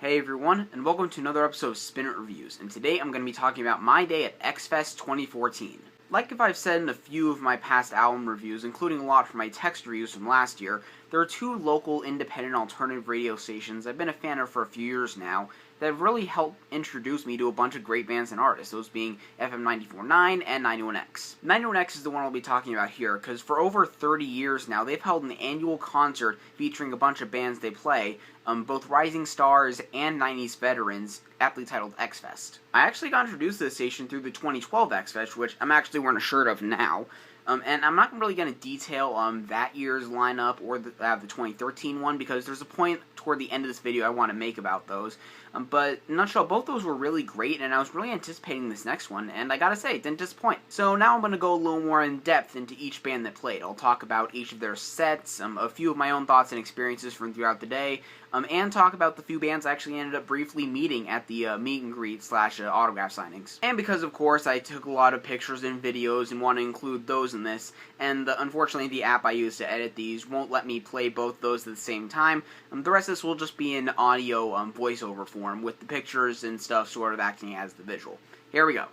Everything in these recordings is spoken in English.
Hey everyone, and welcome to another episode of Spin It Reviews, and today I'm going to be talking about my day at Xfest 2014. Like if I've said in a few of my past album reviews, including a lot from my text reviews from last year, there are two local independent alternative radio stations I've been a fan of for a few years now that have really helped introduce me to a bunch of great bands and artists, those being FM 94.9 and 91X. 91X is the one I'll be talking about here, because for over 30 years now, they've held an annual concert featuring a bunch of bands they play, both rising stars and 90s veterans, aptly titled Xfest. I actually got introduced to the station through the 2012 Xfest, which I'm actually wearing a shirt of now. And I'm not really going to detail that year's lineup or the 2013 one, because there's a point toward the end of this video I want to make about those. But in a nutshell, both those were really great, and I was really anticipating this next one, and I gotta say, it didn't disappoint. So now I'm going to go a little more in depth into each band that played. I'll talk about each of their sets, a few of my own thoughts and experiences from throughout the day, and talk about the few bands I actually ended up briefly meeting at the meet and greet / autograph signings. And because, of course, I took a lot of pictures and videos and want to include those in this, and unfortunately the app I use to edit these won't let me play both those at the same time, the rest of this will just be in audio voiceover form, with the pictures and stuff sort of acting as the visual. Here we go.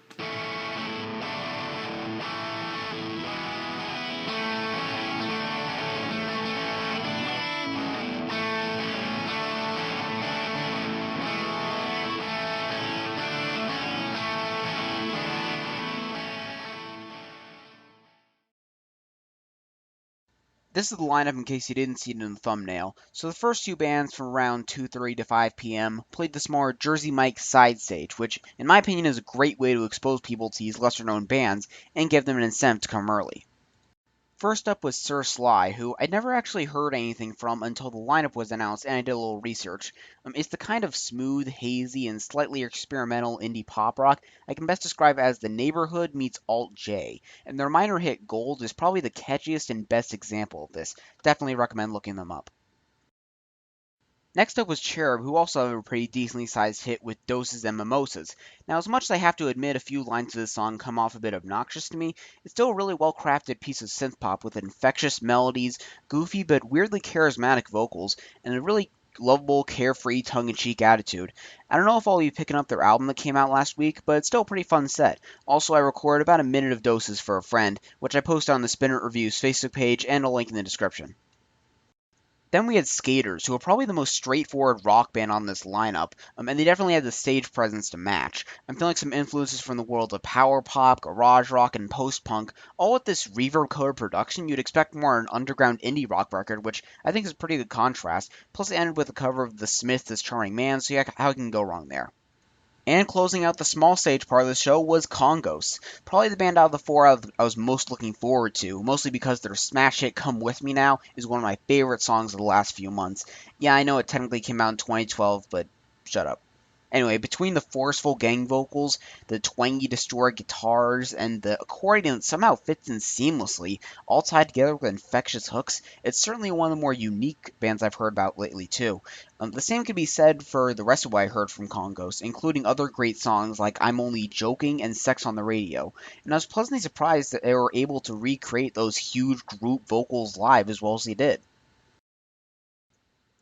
This is the lineup in case you didn't see it in the thumbnail. So the first two bands from around 2:30 to 5 p.m. played the smaller Jersey Mike's side stage, which in my opinion is a great way to expose people to these lesser known bands and give them an incentive to come early. First up was Sir Sly, who I'd never actually heard anything from until the lineup was announced and I did a little research. It's the kind of smooth, hazy, and slightly experimental indie pop rock I can best describe as the neighborhood meets Alt-J, and their minor hit Gold is probably the catchiest and best example of this. Definitely recommend looking them up. Next up was Cherub, who also have a pretty decently sized hit with Doses and Mimosas. Now, as much as I have to admit a few lines of this song come off a bit obnoxious to me, it's still a really well crafted piece of synth pop with infectious melodies, goofy but weirdly charismatic vocals, and a really lovable, carefree, tongue-in-cheek attitude. I don't know if I'll be picking up their album that came out last week, but it's still a pretty fun set. Also, I recorded about a minute of Doses for a friend, which I posted on the Spin It Reviews Facebook page and a link in the description. Then we had Skaters, who are probably the most straightforward rock band on this lineup, and they definitely had the stage presence to match. I'm feeling some influences from the world of power pop, garage rock, and post-punk, all with this reverb-coded production you'd expect more an underground indie rock record, which I think is a pretty good contrast. Plus it ended with a cover of The Smiths' This Charming Man, so yeah, how can you go wrong there? And closing out the small stage part of the show was Kongos. Probably the band out of the four I was most looking forward to, mostly because their smash hit Come With Me Now is one of my favorite songs of the last few months. Yeah, I know it technically came out in 2012, but shut up. Anyway, between the forceful gang vocals, the twangy distorted guitars, and the accordion that somehow fits in seamlessly, all tied together with infectious hooks, it's certainly one of the more unique bands I've heard about lately too. The same could be said for the rest of what I heard from Kongos, including other great songs like I'm Only Joking and Sex on the Radio, and I was pleasantly surprised that they were able to recreate those huge group vocals live as well as they did.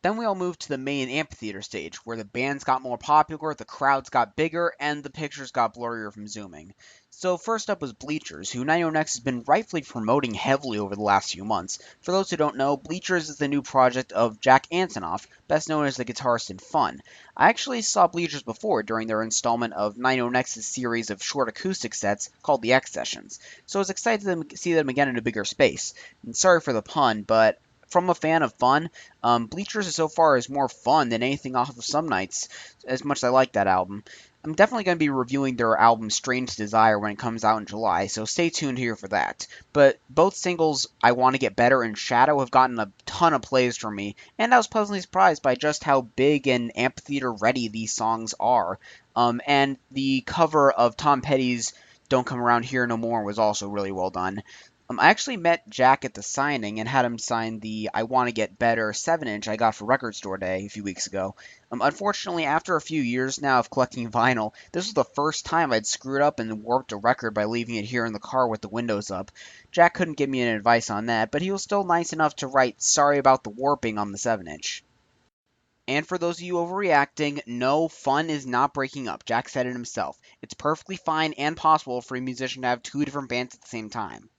Then we all moved to the main amphitheater stage, where the bands got more popular, the crowds got bigger, and the pictures got blurrier from zooming. So first up was Bleachers, who 91X has been rightfully promoting heavily over the last few months. For those who don't know, Bleachers is the new project of Jack Antonoff, best known as the guitarist in Fun. I actually saw Bleachers before during their installment of 91X's series of short acoustic sets called the X-Sessions, so I was excited to see them again in a bigger space. And sorry for the pun, but from a fan of Fun, Bleachers so far is more fun than anything off of Some Nights, as much as I like that album. I'm definitely going to be reviewing their album Strange Desire when it comes out in July, so stay tuned here for that. But both singles, I Want to Get Better and Shadow, have gotten a ton of plays from me, and I was pleasantly surprised by just how big and amphitheater ready these songs are. And the cover of Tom Petty's Don't Come Around Here No More was also really well done. I actually met Jack at the signing and had him sign the I Want to Get Better 7-inch I got for Record Store Day a few weeks ago. Unfortunately, after a few years now of collecting vinyl, this was the first time I'd screwed up and warped a record by leaving it here in the car with the windows up. Jack couldn't give me any advice on that, but he was still nice enough to write sorry about the warping on the 7-inch. And for those of you overreacting, no, fun is not breaking up. Jack said it himself. It's perfectly fine and possible for a musician to have two different bands at the same time.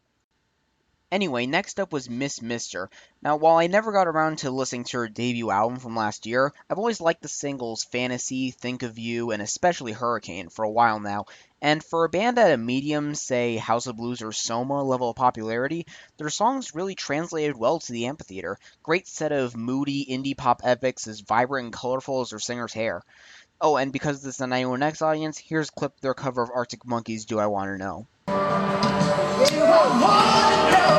Anyway, next up was Miss Mister. Now, while I never got around to listening to her debut album from last year, I've always liked the singles Fantasy, Think of You, and especially Hurricane for a while now. And for a band at a medium, say House of Blues or Soma level of popularity, their songs really translated well to the amphitheater. Great set of moody indie pop epics as vibrant and colorful as their singer's hair. Oh, and because this is a 91X audience, here's a clip of their cover of Arctic Monkeys' Do I Want to Know. Do I want to know?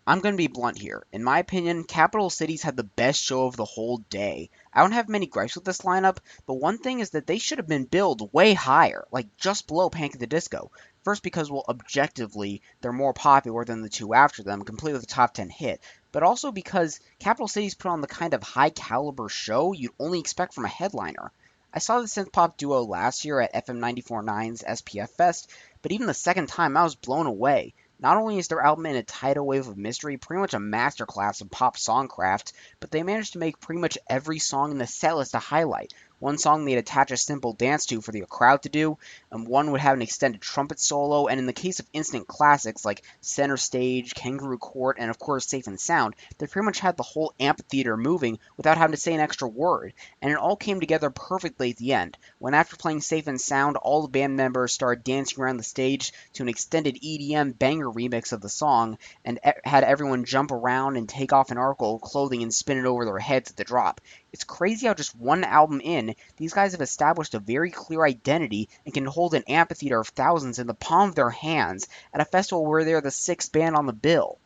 I'm going to be blunt here. In my opinion, Capital Cities had the best show of the whole day. I don't have many gripes with this lineup, but one thing is that they should have been billed way higher, like just below Panic at the Disco. First because, well, objectively, they're more popular than the two after them, complete with a top 10 hit, but also because Capital Cities put on the kind of high-caliber show you'd only expect from a headliner. I saw the synth-pop duo last year at FM 94.9's SPF Fest, but even the second time I was blown away. Not only is their album in a tidal wave of mystery, pretty much a masterclass of pop songcraft, but they managed to make pretty much every song in the setlist a highlight. One song they'd attach a simple dance to for the crowd to do, and one would have an extended trumpet solo, and in the case of instant classics like Center Stage, Kangaroo Court, and of course Safe and Sound, they pretty much had the whole amphitheater moving without having to say an extra word, and it all came together perfectly at the end, when after playing Safe and Sound, all the band members started dancing around the stage to an extended EDM banger remix of the song, and had everyone jump around and take off an article of clothing and spin it over their heads at the drop. It's crazy how just one album in, these guys have established a very clear identity and can hold an amphitheater of thousands in the palm of their hands at a festival where they're the sixth band on the bill.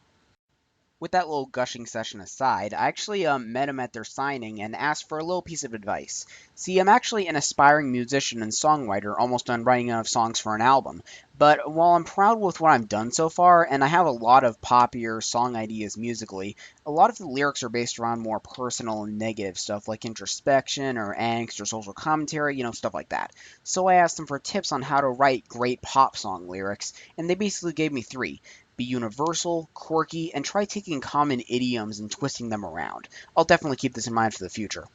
With that little gushing session aside, I actually met him at their signing and asked for a little piece of advice. See, I'm actually an aspiring musician and songwriter, almost done writing enough songs for an album. But while I'm proud with what I've done so far, and I have a lot of poppier song ideas musically, a lot of the lyrics are based around more personal and negative stuff like introspection or angst or social commentary, stuff like that. So I asked them for tips on how to write great pop song lyrics, and they basically gave me three. Be universal, quirky, and try taking common idioms and twisting them around. I'll definitely keep this in mind for the future.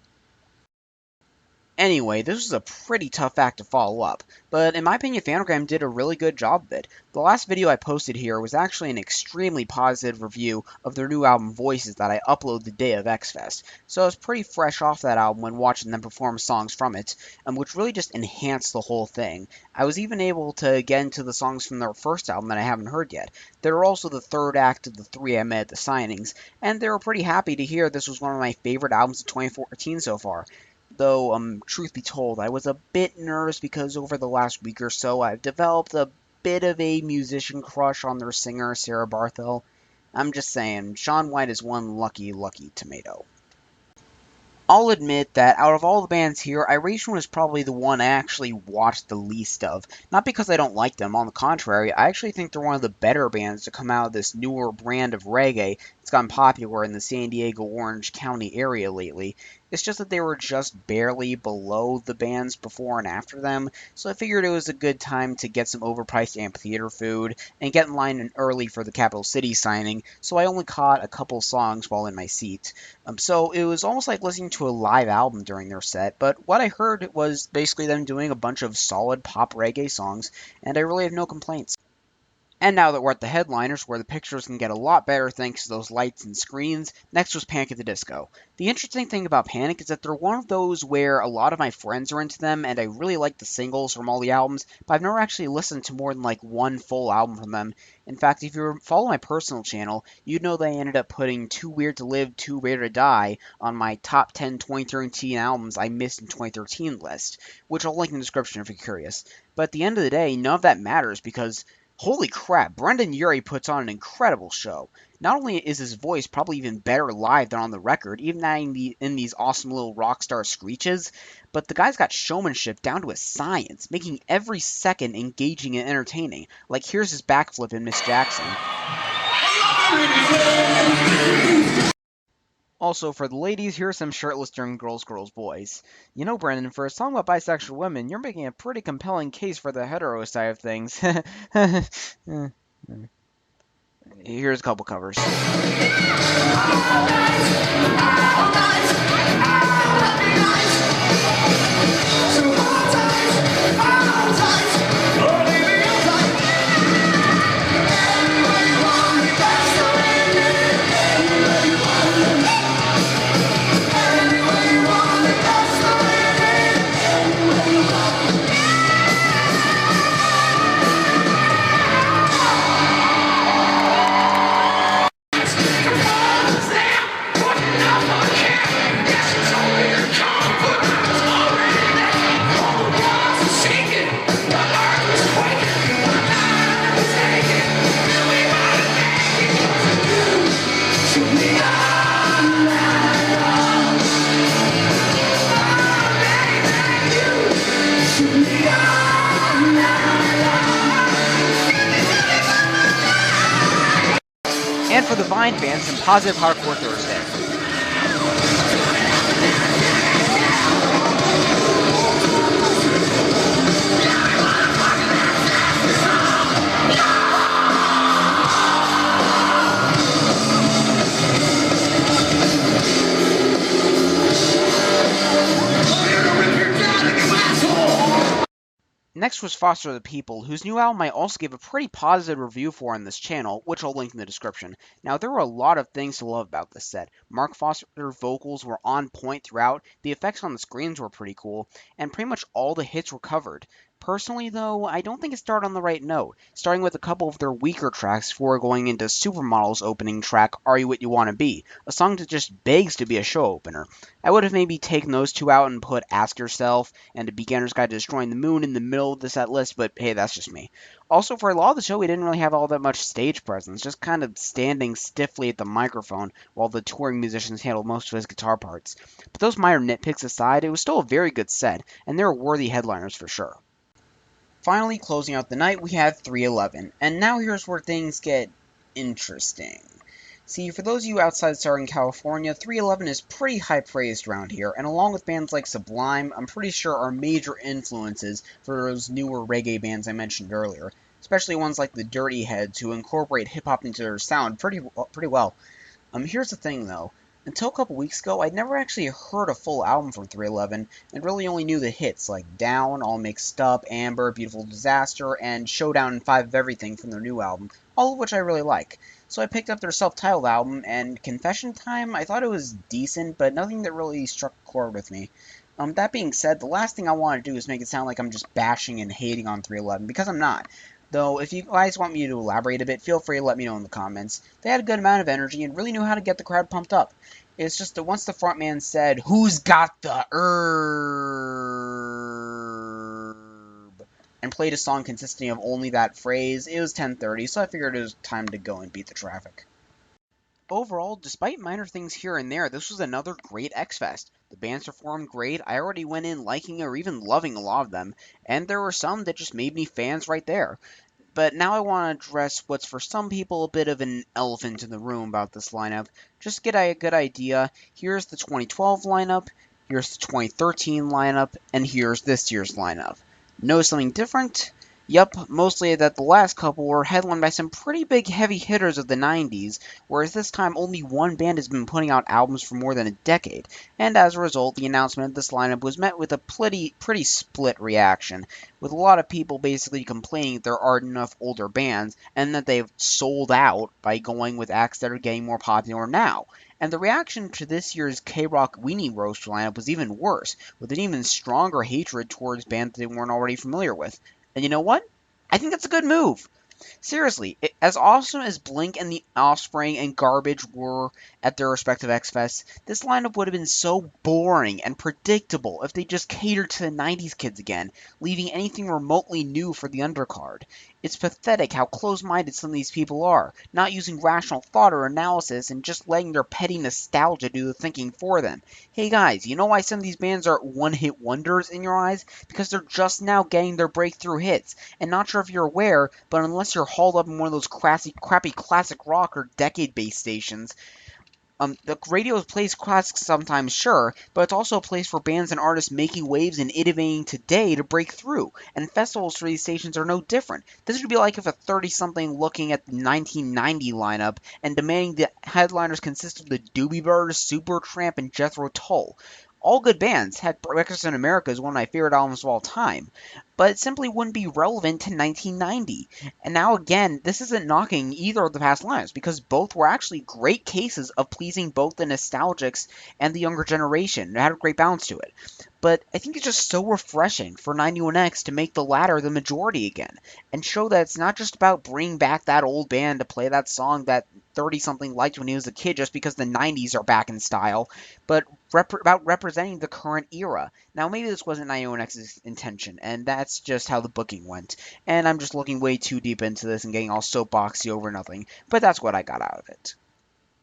Anyway, this was a pretty tough act to follow up, but in my opinion, Phantogram did a really good job of it. The last video I posted here was actually an extremely positive review of their new album Voices that I uploaded the day of Xfest, so I was pretty fresh off that album when watching them perform songs from it, which really just enhanced the whole thing. I was even able to get into the songs from their first album that I haven't heard yet. They were also the third act of the three I met at the signings, and they were pretty happy to hear this was one of my favorite albums of 2014 so far. Though, truth be told, I was a bit nervous because over the last week or so, I've developed a bit of a musician crush on their singer, Sarah Barthel. I'm just saying, Shaun White is one lucky, lucky tomato. I'll admit that out of all the bands here, Iration was probably the one I actually watched the least of. Not because I don't like them, on the contrary, I actually think they're one of the better bands to come out of this newer brand of reggae that's gotten popular in the San Diego Orange County area lately. It's just that they were just barely below the bands before and after them, so I figured it was a good time to get some overpriced amphitheater food and get in line early for the Capital City signing, so I only caught a couple songs while in my seat. So it was almost like listening to a live album during their set, but what I heard was basically them doing a bunch of solid pop reggae songs, and I really have no complaints. And now that we're at the headliners, where the pictures can get a lot better thanks to those lights and screens, next was Panic! At the Disco. The interesting thing about Panic! Is that they're one of those where a lot of my friends are into them, and I really like the singles from all the albums, but I've never actually listened to more than like one full album from them. In fact, if you follow my personal channel, you'd know that I ended up putting Too Weird to Live, Too Rare to Die on my top 10 2013 albums I missed in 2013 list, which I'll link in the description if you're curious. But at the end of the day, none of that matters because holy crap, Brendan Urie puts on an incredible show. Not only is his voice probably even better live than on the record, even in these awesome little rock star screeches, but the guy's got showmanship down to a science, making every second engaging and entertaining. Like here's his backflip in Miss Jackson. Also, for the ladies, here's some shirtless during Girls, Girls, Boys. You know, Brendan, for a song about bisexual women, you're making a pretty compelling case for the hetero side of things. Here's a couple covers. And for the Vine fans, some positive Hardcore Thursday. Next was Foster the People, whose new album I also gave a pretty positive review for on this channel, which I'll link in the description. Now, there were a lot of things to love about this set. Mark Foster's vocals were on point throughout, the effects on the screens were pretty cool, and pretty much all the hits were covered. Personally, though, I don't think it started on the right note, starting with a couple of their weaker tracks before going into Supermodel's opening track, Are You What You Wanna Be, a song that just begs to be a show opener. I would have maybe taken those two out and put Ask Yourself and A Beginner's Guide to Destroying the Moon in the middle of the set list, but hey, that's just me. Also, for a lot of the show, we didn't really have all that much stage presence, just kind of standing stiffly at the microphone while the touring musicians handled most of his guitar parts. But those minor nitpicks aside, it was still a very good set, and they were worthy headliners for sure. Finally, closing out the night, we had 311, and now here's where things get interesting. See, for those of you outside Southern California, 311 is pretty high praised around here, and along with bands like Sublime, I'm pretty sure are major influences for those newer reggae bands I mentioned earlier, especially ones like the Dirty Heads, who incorporate hip-hop into their sound pretty well. Here's the thing, though. Until a couple weeks ago, I'd never actually heard a full album from 311, and really only knew the hits like Down, All Mixed Up, Amber, Beautiful Disaster, and Showdown and 5 of Everything from their new album, all of which I really like. So I picked up their self-titled album, and Confession Time, I thought it was decent, but nothing that really struck a chord with me. That being said, the last thing I want to do is make it sound like I'm just bashing and hating on 311, because I'm not. Though, if you guys want me to elaborate a bit, feel free to let me know in the comments. They had a good amount of energy and really knew how to get the crowd pumped up. It's just that once the frontman said, "Who's got the herb?" and played a song consisting of only that phrase, it was 10:30, so I figured it was time to go and beat the traffic. Overall, despite minor things here and there, this was another great Xfest. The bands performed great, I already went in liking or even loving a lot of them, and there were some that just made me fans right there. But now I want to address what's for some people a bit of an elephant in the room about this lineup. Just to get a good idea, here's the 2012 lineup, here's the 2013 lineup, and here's this year's lineup. Notice something different? Yup, mostly that the last couple were headlined by some pretty big heavy hitters of the 90s, whereas this time only one band has been putting out albums for more than a decade, and as a result, the announcement of this lineup was met with a pretty split reaction, with a lot of people basically complaining there aren't enough older bands, and that they've sold out by going with acts that are getting more popular now. And the reaction to this year's K-Rock Weenie Roast lineup was even worse, with an even stronger hatred towards bands they weren't already familiar with. And you know what? I think that's a good move. Seriously, as awesome as Blink and the Offspring and Garbage were at their respective Xfests, this lineup would have been so boring and predictable if they just catered to the 90s kids again, leaving anything remotely new for the undercard. It's pathetic how close-minded some of these people are, not using rational thought or analysis and just letting their petty nostalgia do the thinking for them. Hey guys, you know why some of these bands are one-hit wonders in your eyes? Because they're just now getting their breakthrough hits. And not sure if you're aware, but unless you're hauled up in one of those crappy classic rock or decade-based stations, the radio plays classics sometimes, sure, but it's also a place for bands and artists making waves and innovating today to break through. And festivals for these stations are no different. This would be like if a 30-something looking at the 1990 lineup and demanding the headliners consist of the Doobie Brothers, Supertramp, and Jethro Tull. All good bands. Heck, Breakfast in America is one of my favorite albums of all time. But it simply wouldn't be relevant to 1990. And now again, this isn't knocking either of the past lineups because both were actually great cases of pleasing both the nostalgics and the younger generation. It had a great balance to it. But I think it's just so refreshing for 91X to make the latter the majority again and show that it's not just about bringing back that old band to play that song that 30-something liked when he was a kid just because the 90s are back in style, but about representing the current era. Now, maybe this wasn't 91X's intention, and that's just how the booking went. And I'm just looking way too deep into this and getting all soapboxy over nothing, but that's what I got out of it.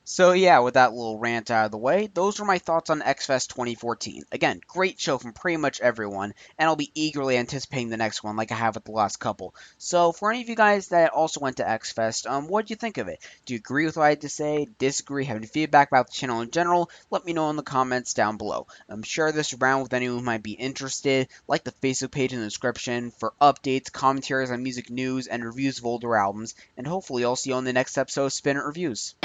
So yeah, with that little rant out of the way, those were my thoughts on Xfest 2014. Again, great show from pretty much everyone, and I'll be eagerly anticipating the next one like I have with the last couple. So for any of you guys that also went to Xfest, what do you think of it? Do you agree with what I had to say? Disagree? Have any feedback about the channel in general? Let me know in the comments down below. Share this around with anyone who might be interested. Like the Facebook page in the description for updates, commentaries on music news, and reviews of older albums. And hopefully I'll see you on the next episode of Spin It Reviews.